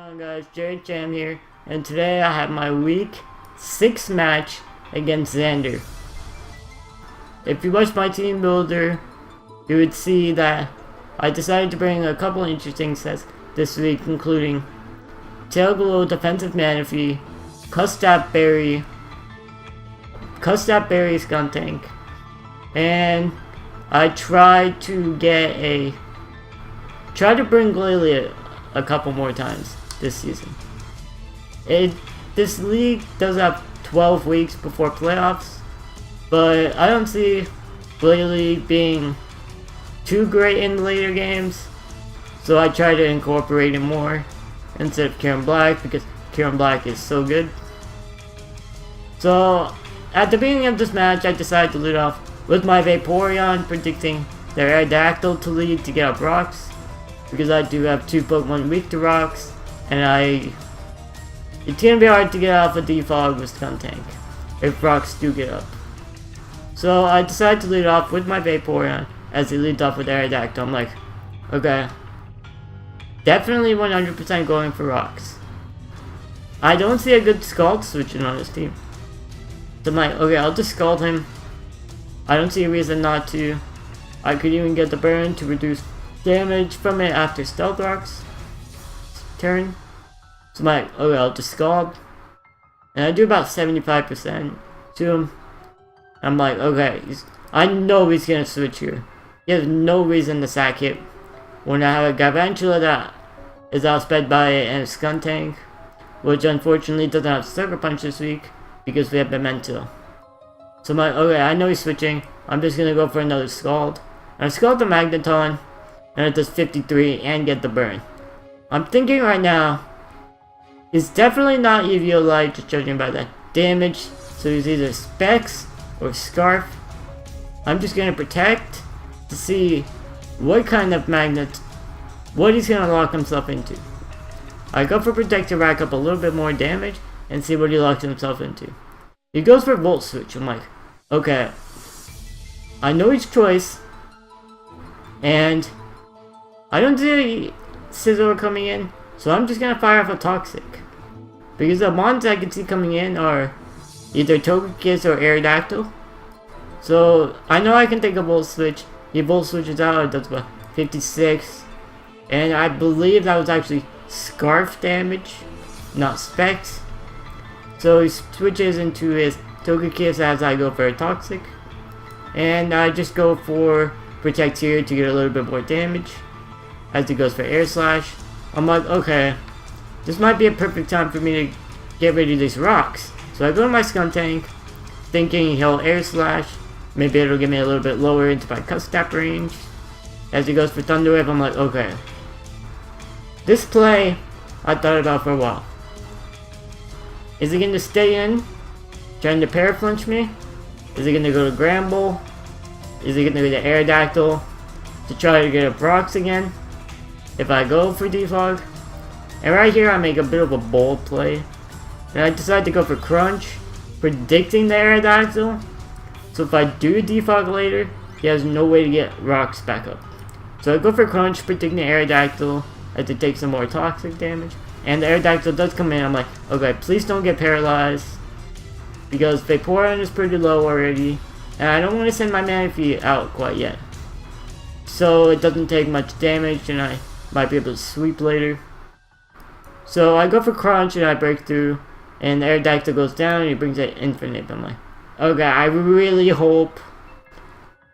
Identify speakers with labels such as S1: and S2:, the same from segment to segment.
S1: on guys, Jared Jam here, and today I have my week 6 match against Zander. If you watch my team builder, you would see that I decided to bring a couple interesting sets this week, including Tailglow Defensive Manaphy, Custap Berry Skuntank, and I tried to bring Glalie a couple more times this season. This league does have 12 weeks before playoffs, but I don't see Glalie being too great in the later games, so I try to incorporate him more instead of Kieran Black because Kieran Black is so good. So at the beginning of this match, I decided to lead off with my Vaporeon, predicting their Aerodactyl to lead to get up rocks, because I do have 2 Pokemon weak to rocks, and it's gonna be hard to get off a Defog with Skuntank if rocks do get up. So I decided to lead off with my Vaporeon as he leads off with Aerodactyl. I'm like, okay, definitely 100% going for rocks. I don't see a good Scald switching on his team. So I'm like, okay, I'll just Scald him. I don't see a reason not to. I could even get the burn to reduce damage from it after Stealth Rock's turn. So I'm like, okay, I'll just Scald. And I do about 75% to him. I'm like, okay, I know he's gonna switch here. He has no reason to sack it when I have a Garvantula that is outsped by it and a Skuntank, which unfortunately doesn't have Sucker Punch this week because we have Memento. So I'm like, okay, I know he's switching. I'm just gonna go for another Scald. And I Scald the Magneton, and it does 53 and get the burn. I'm thinking right now, he's definitely not EVO Light, just judging by the damage. So he's either Specs or Scarf. I'm just gonna protect to see what kind of what he's gonna lock himself into. I go for Protect to rack up a little bit more damage and see what he locks himself into. He goes for Volt Switch. I'm like, okay, I know his choice, and I don't see Scizor coming in, so I'm just gonna fire off a Toxic. Because the mons I can see coming in are either Togekiss or Aerodactyl. So I know I can take a Volt Switch. He Volt Switches out, it does about 56. And I believe that was actually Scarf damage, not Specs. So he switches into his Togekiss as I go for a Toxic. And I just go for Protect here to get a little bit more damage as he goes for Air Slash. I'm like, okay, this might be a perfect time for me to get rid of these rocks. So I go to my Skuntank, thinking he'll Air Slash. Maybe it'll get me a little bit lower into my Custap range. As he goes for Thunder Wave, I'm like, okay. This play, I thought about for a while. Is he going to stay in, trying to Paraflinch me? Is he going to go to Gramble? Is he going to go to Aerodactyl to try to get up rocks again if I go for Defog? And right here I make a bit of a bold play, and I decide to go for Crunch, predicting the Aerodactyl. So if I do Defog later, he has no way to get rocks back up. So I go for Crunch, predicting the Aerodactyl as it takes some more Toxic damage. And the Aerodactyl does come in. I'm like, okay, please don't get paralyzed, because Vaporeon is pretty low already, and I don't want to send my Manaphy out quite yet. So it doesn't take much damage, and I might be able to sweep later. So I go for Crunch, and I break through, and the Aerodactyl goes down, and he brings it Infinite. I'm like, okay, I really hope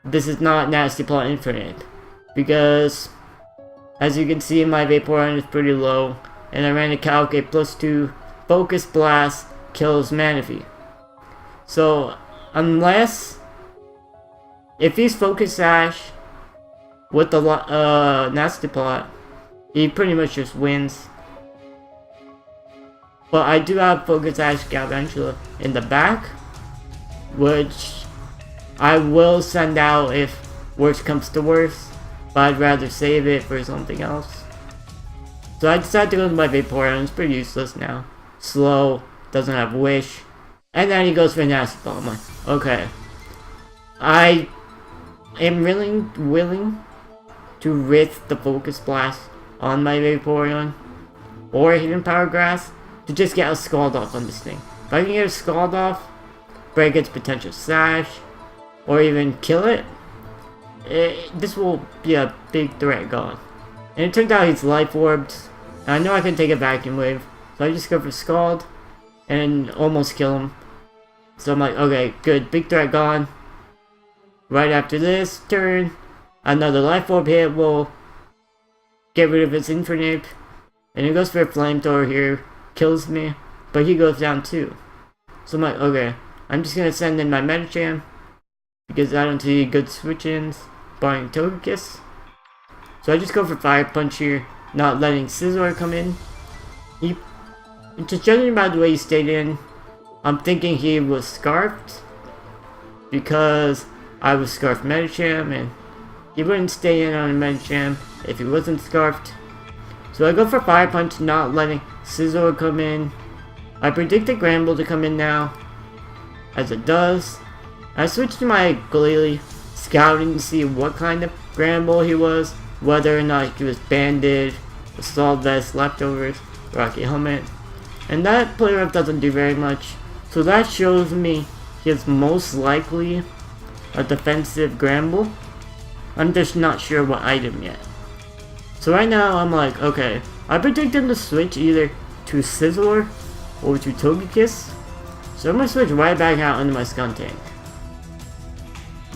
S1: this is not Nasty Plot Infinite, because as you can see, my Vaporeon is pretty low, and I ran a Calc, a +2 Focus Blast kills Manaphy. So if he's Focus Sash with the Nasty Plot, he pretty much just wins. But I do have Focus Sash Galvantula in the back, which I will send out if worst comes to worst, but I'd rather save it for something else. So I decided to go with my Vaporeon. It's pretty useless now. Slow, doesn't have Wish, and then he goes for Nasty Ball. I'm like, okay, I am really willing to risk the Focus Blast on my Vaporeon, or hidden power grass to just get a Scald off on this thing. If I can get a Scald off, break its potential sash, or even kill it, this will be a big threat gone. And it turned out he's life orbed. And I know I can take a vacuum wave, so I just go for Scald and almost kill him. So I'm like, okay, good, big threat gone. Right after this turn, another life orb hit will get rid of his Infernape. And he goes for a flamethrower here, kills me, but he goes down too. So I'm like, okay, I'm just gonna send in my Medicham, because I don't see good switch-ins, barring Togekiss. So I just go for Fire Punch here, not letting Scizor come in. Just judging by the way he stayed in, I'm thinking he was Scarfed, because I was Scarfed Medicham, and he wouldn't stay in on a Medicham if he wasn't Scarfed. So I go for Fire Punch, not letting Scizor come in. I predicted Granbull to come in now, as it does. I switched to my Glalie, scouting to see what kind of Granbull he was, whether or not he was Banded, Assault Vest, Leftovers, Rocky Helmet. And that play rough doesn't do very much, so that shows me he is most likely a defensive Granbull. I'm just not sure what item yet. So right now I'm like, okay, I predict him to switch either to Scizor or to Togekiss. So I'm gonna switch right back out into my Skuntank.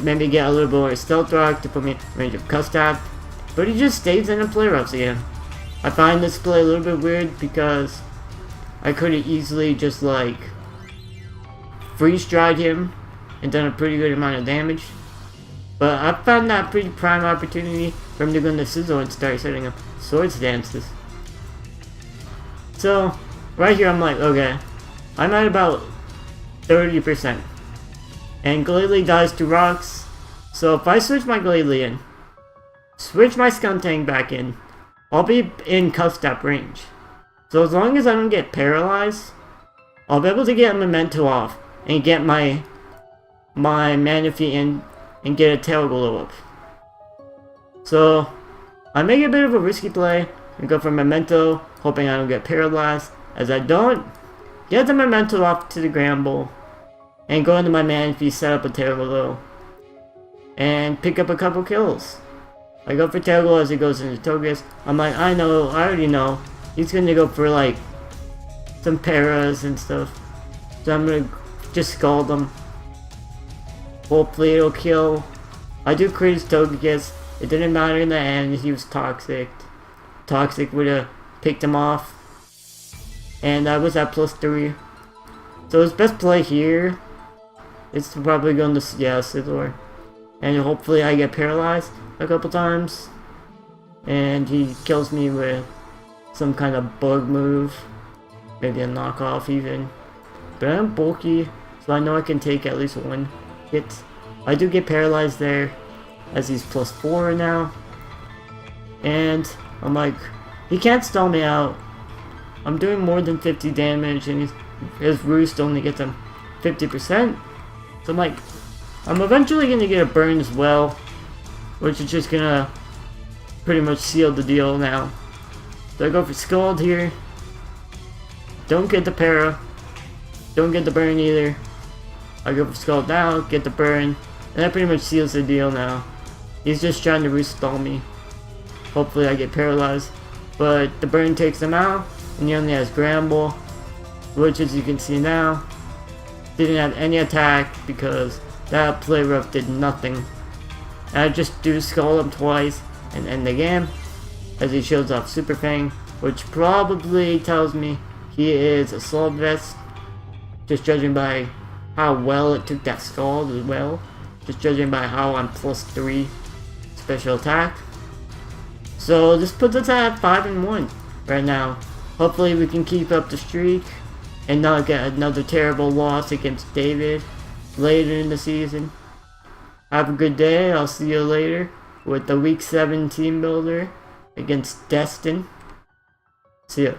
S1: Maybe get a little bit more Stealth Rock to put me in range of Custap. But he just stays in the play roughs again. I find this play a little bit weird because I could have easily just like freeze dried him and done a pretty good amount of damage. But I found that pretty prime opportunity for him to go into Scizor and start setting up Swords Dances. So, right here I'm like, okay, I'm at about 30%. And Glalie dies to rocks. So if I switch my Glalie in, switch my Skuntank back in, I'll be in Custap range. So as long as I don't get paralyzed, I'll be able to get a Memento off and get my Manaphy in and get a Tail Glow up. So I make a bit of a risky play and go for Memento, hoping I don't get paralyzed. As I don't, get the Memento off to the Granbull and go into my Manaphy, set up a Tail Glow and pick up a couple kills. I go for Tail Glow as he goes into Togekiss. I'm like, I already know. He's gonna go for like some paras and stuff. So I'm gonna just Scald him. Hopefully it'll kill. I do crit his Togekiss. It didn't matter in the end, he was Toxic. Toxic would have picked him off. And I was at +3. So his best play here is probably going to Scizor. And hopefully I get paralyzed a couple times. And he kills me with some kind of bug move. Maybe a knockoff even. But I'm bulky, so I know I can take at least one hit. I do get paralyzed there, as he's +4 now. And I'm like, he can't stall me out. I'm doing more than 50 damage, and his Roost only gets him 50%. So I'm like, I'm eventually gonna get a burn as well, which is just gonna pretty much seal the deal now. So I go for Scald here. Don't get the para. Don't get the burn either. I go for Scald now, get the burn, and that pretty much seals the deal now. He's just trying to Roost stall me. Hopefully I get paralyzed. But the burn takes him out, and he only has Granbull, which as you can see now, didn't have any attack because that play rough did nothing. And I just do Scald him twice and end the game, as he shows off Super Fang, which probably tells me he is Assault Vest, just judging by how well it took that Scald as well, just judging by how I'm +3 special attack. So this puts us at 5-1 right now. Hopefully we can keep up the streak and not get another terrible loss against David later in the season. Have a good day. I'll see you later with the Week 7 team builder against Destin. See ya.